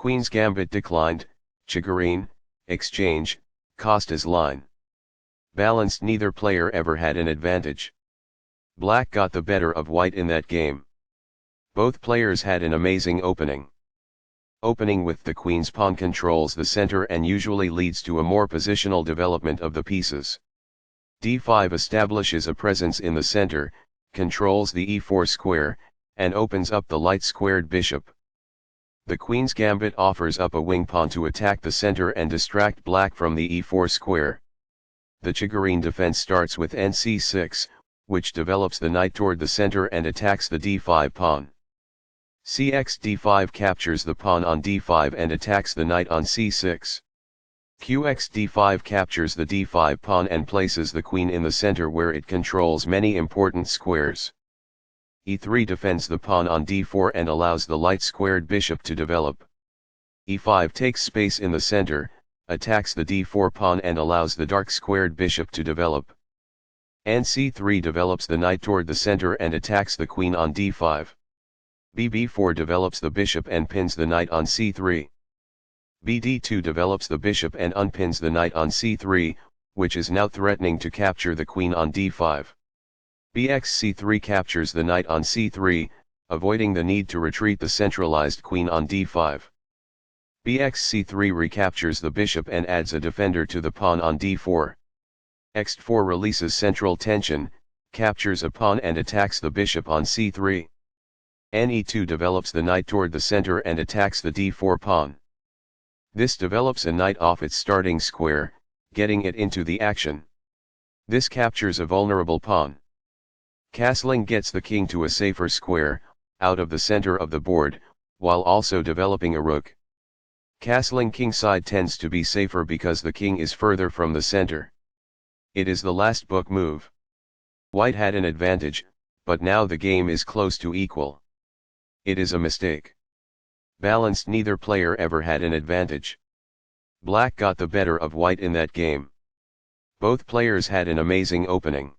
Queen's Gambit declined, Chigorin, exchange, Costa's line. Balanced, neither player ever had an advantage. Black got the better of white in that game. Both players had an amazing opening. Opening with the queen's pawn controls the center and usually leads to a more positional development of the pieces. d5 establishes a presence in the center, controls the e4 square, and opens up the light squared bishop. The queen's gambit offers up a wing pawn to attack the center and distract black from the e4 square. The Chigorin defense starts with nc6, which develops the knight toward the center and attacks the d5 pawn. Cx d5 captures the pawn on d5 and attacks the knight on c6. Qx d5 captures the d5 pawn and places the queen in the center where it controls many important squares. e3 defends the pawn on d4 and allows the light squared bishop to develop. e5 takes space in the center, attacks the d4 pawn and allows the dark squared bishop to develop. nc3 develops the knight toward the center and attacks the queen on d5. bb4 develops the bishop and pins the knight on c3. bd2 develops the bishop and unpins the knight on c3, which is now threatening to capture the queen on d5. bxc3 captures the knight on c3, avoiding the need to retreat the centralized queen on d5. bxc3 recaptures the bishop and adds a defender to the pawn on d4. x4 releases central tension, captures a pawn and attacks the bishop on c3. ne2 develops the knight toward the center and attacks the d4 pawn. This develops a knight off its starting square, getting it into the action. This captures a vulnerable pawn. Castling gets the king to a safer square, out of the center of the board, while also developing a rook. Castling kingside tends to be safer because the king is further from the center. It is the last book move. White had an advantage, but now the game is close to equal. It is a mistake. Balanced, neither player ever had an advantage. Black got the better of white in that game. Both players had an amazing opening.